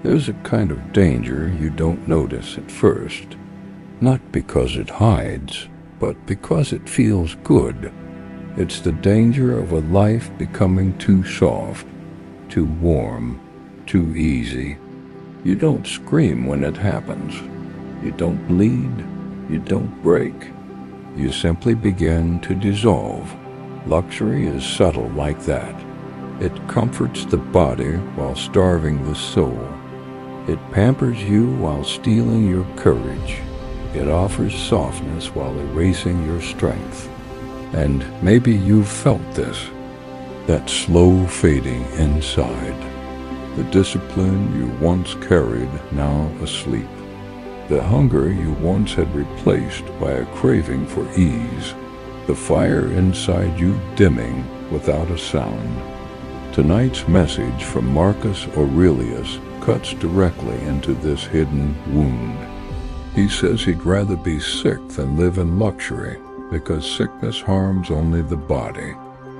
There's a kind of danger you don't notice at first, not because it hides, but because it feels good. It's the danger of a life becoming too soft, too warm, too easy. You don't scream when it happens. You don't bleed. You don't break. You simply begin to dissolve. Luxury is subtle like that. It comforts the body while starving the soul. It pampers you while stealing your courage. It offers softness while erasing your strength. And maybe you've felt this, that slow fading inside. The discipline you once carried, now asleep. The hunger you once had replaced by a craving for ease. The fire inside you dimming without a sound. Tonight's message from Marcus Aurelius cuts directly into this hidden wound. He says he'd rather be sick than live in luxury, because sickness harms only the body,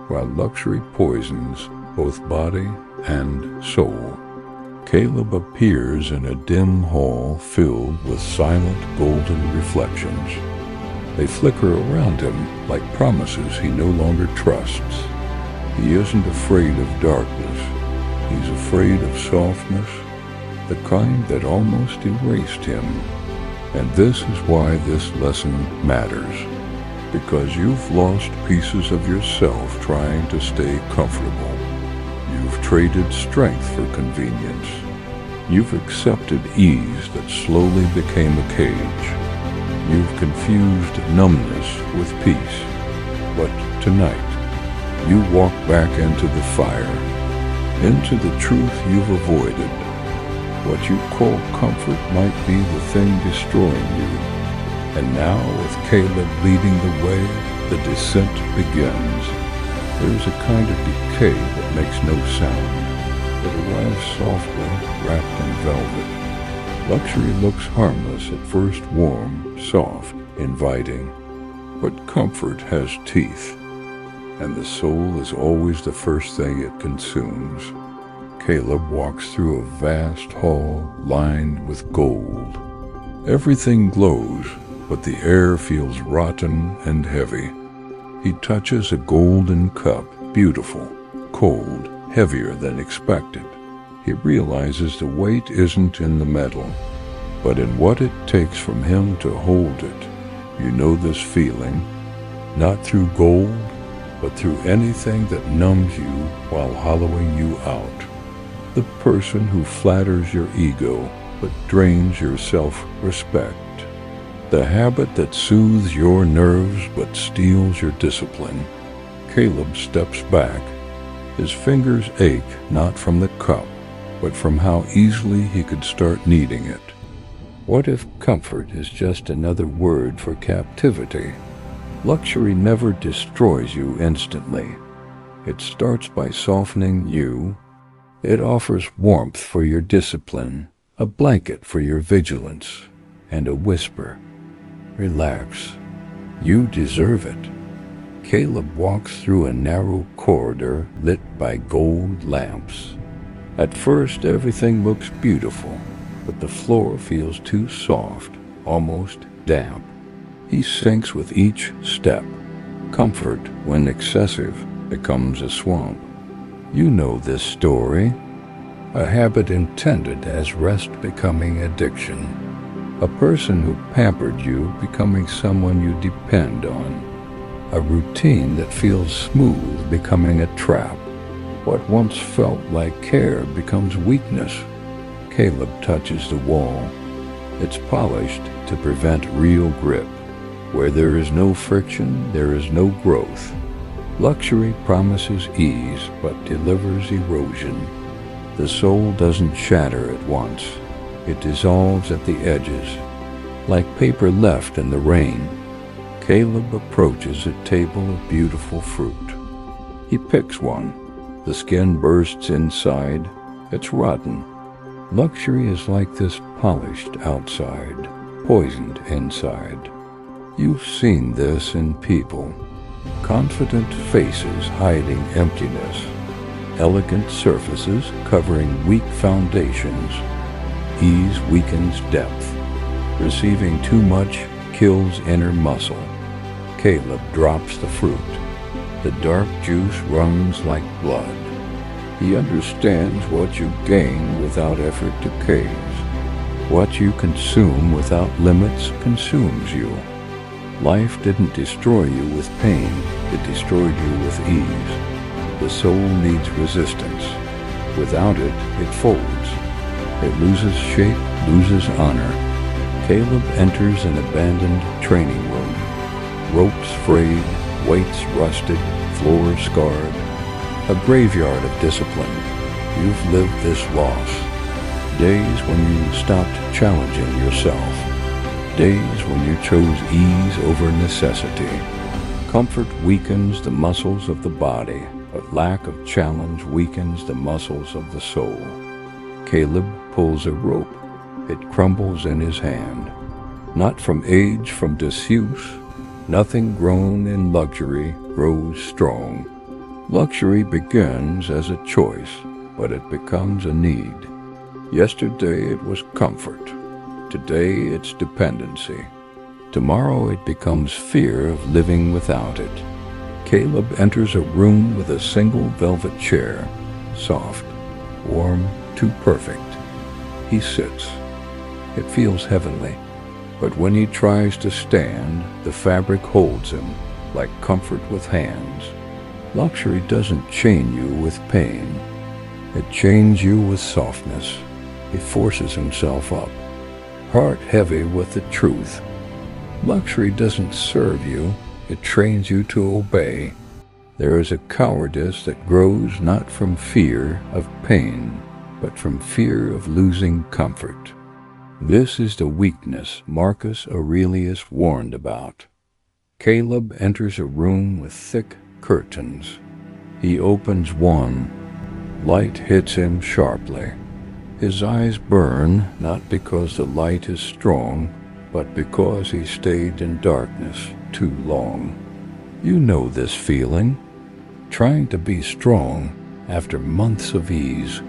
while luxury poisons both body and soul. Caleb appears in a dim hall filled with silent golden reflections. They flicker around him like promises he no longer trusts. He isn't afraid of darkness. He's afraid of softness, the kind that almost erased him. And this is why this lesson matters. Because you've lost pieces of yourself trying to stay comfortable. You've traded strength for convenience. You've accepted ease that slowly became a cage. You've confused numbness with peace. But tonight, you walk back into the fire, into the truth you've avoided. What you call comfort might be the thing destroying you. And now, with Caleb leading the way, the descent begins. There's a kind of decay that makes no sound. It arrives softly, wrapped in velvet. Luxury looks harmless at first, warm, soft, inviting. But comfort has teeth, and the soul is always the first thing it consumes. Caleb walks through a vast hall lined with gold. Everything glows, but the air feels rotten and heavy. He touches a golden cup, beautiful, cold, heavier than expected. He realizes the weight isn't in the metal, but in what it takes from him to hold it. You know this feeling, not through gold, but through anything that numbs you while hollowing you out. The person who flatters your ego, but drains your self-respect. The habit that soothes your nerves but steals your discipline. Caleb steps back. His fingers ache not from the cup, but from how easily he could start needing it. What if comfort is just another word for captivity? Luxury never destroys you instantly. It starts by softening you. It offers warmth for your discipline, a blanket for your vigilance, and a whisper. Relax. You deserve it. Caleb walks through a narrow corridor lit by gold lamps. At first, everything looks beautiful, but the floor feels too soft, almost damp. He sinks with each step. Comfort, when excessive, becomes a swamp. You know this story. A habit intended as rest becoming addiction. A person who pampered you becoming someone you depend on. A routine that feels smooth becoming a trap. What once felt like care becomes weakness. Caleb touches the wall. It's polished to prevent real grip. Where there is no friction, there is no growth. Luxury promises ease, but delivers erosion. The soul doesn't shatter at once. It dissolves at the edges, like paper left in the rain. Caleb approaches a table of beautiful fruit. He picks one. The skin bursts inside. It's rotten. Luxury is like this polished outside, poisoned inside. You've seen this in people. Confident faces hiding emptiness. Elegant surfaces covering weak foundations. ease weakens depth. Receiving too much kills inner muscle. Caleb drops the fruit. The dark juice runs like blood. He understands what you gain without effort decays. What you consume without limits consumes you. Life didn't destroy you with pain, it destroyed you with ease. The soul needs resistance. Without it, it folds. It loses shape, loses honor. Caleb enters an abandoned training room. Ropes frayed, weights rusted, floors scarred. A graveyard of discipline. You've lived this loss. Days when you stopped challenging yourself. Days when you chose ease over necessity. Comfort weakens the muscles of the body, but lack of challenge weakens the muscles of the soul. Caleb pulls a rope. It crumbles in his hand. Not from age, from disuse. Nothing grown in luxury grows strong. Luxury begins as a choice, but it becomes a need. Yesterday it was comfort. Today it's dependency. Tomorrow it becomes fear of living without it. Caleb enters a room with a single velvet chair, soft, warm, too perfect. He sits. It feels heavenly, but when he tries to stand, the fabric holds him, like comfort with hands. Luxury doesn't chain you with pain. It chains you with softness. He forces himself up, heart heavy with the truth. Luxury doesn't serve you, it trains you to obey. There is a cowardice that grows not from fear of pain, but from fear of losing comfort. This is the weakness Marcus Aurelius warned about. Caleb enters a room with thick curtains. He opens one. Light hits him sharply. His eyes burn, not because the light is strong, but because he stayed in darkness too long. You know this feeling. Trying to be strong after months of ease.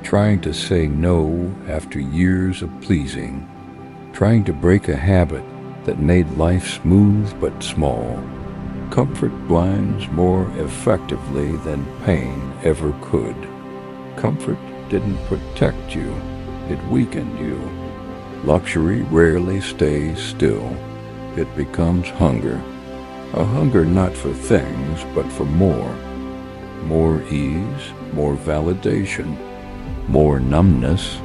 Trying to say no after years of pleasing. Trying to break a habit that made life smooth but small. Comfort blinds more effectively than pain ever could. Comfort didn't protect you, it weakened you. Luxury rarely stays still. It becomes hunger. A hunger not for things, but for more. More ease, more validation, more numbness.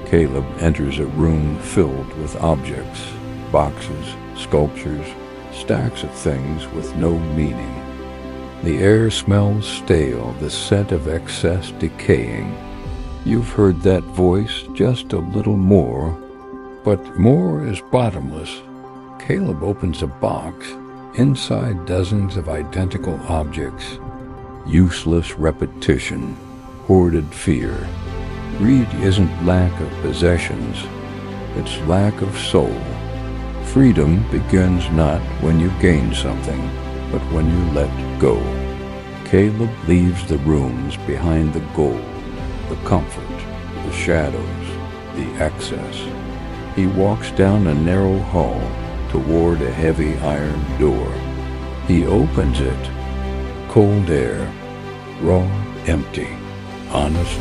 Caleb enters a room filled with objects, boxes, sculptures, stacks of things with no meaning. The air smells stale, the scent of excess decaying. You've heard that voice, just a little more, but more is bottomless. Caleb opens a box, inside dozens of identical objects, useless repetition, hoarded fear. Greed isn't lack of possessions, it's lack of soul. Freedom begins not when you gain something, but when you let go. Caleb leaves the rooms behind the gold, the comfort, the shadows, the excess. He walks down a narrow hall toward a heavy iron door. He opens it. Cold air, raw, empty, honest.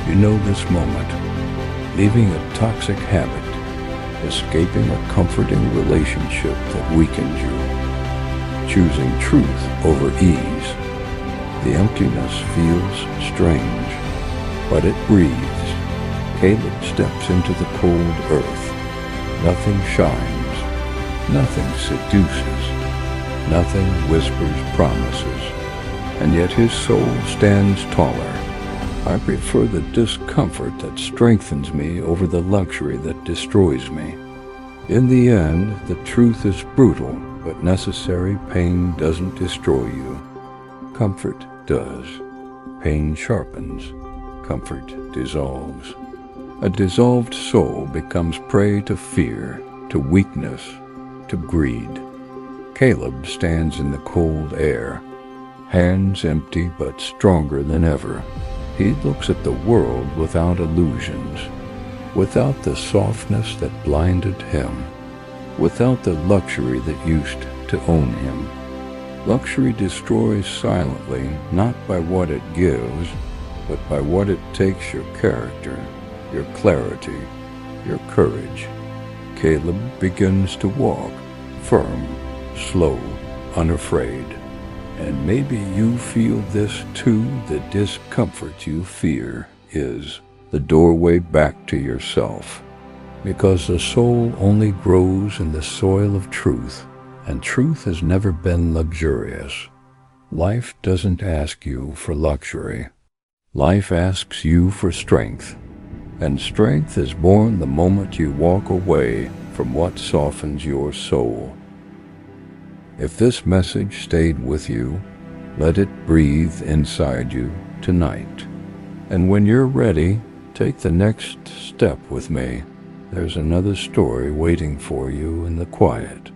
You know this moment. Leaving a toxic habit, escaping a comforting relationship that weakens you, choosing truth over ease. The emptiness feels strange, but it breathes. Caleb steps into the cold earth. Nothing shines, nothing seduces, nothing whispers promises, and yet his soul stands taller. I prefer the discomfort that strengthens me over the luxury that destroys me. In the end, the truth is brutal, but necessary. Pain doesn't destroy you. Comfort does. Pain sharpens. Comfort dissolves. A dissolved soul becomes prey to fear, to weakness, to greed. Caleb stands in the cold air, hands empty but stronger than ever. He looks at the world without illusions. without the softness that blinded him, without the luxury that used to own him. Luxury destroys silently, not by what it gives, but by what it takes your character, your clarity, your courage. Caleb begins to walk, firm, slow, unafraid. And maybe you feel this too. The discomfort you fear is the doorway back to yourself. Because the soul only grows in the soil of truth, and truth has never been luxurious. Life doesn't ask you for luxury. Life asks you for strength. And strength is born the moment you walk away from what softens your soul. If this message stayed with you, let it breathe inside you tonight. And when you're ready, take the next step with me. There's another story waiting for you in the quiet.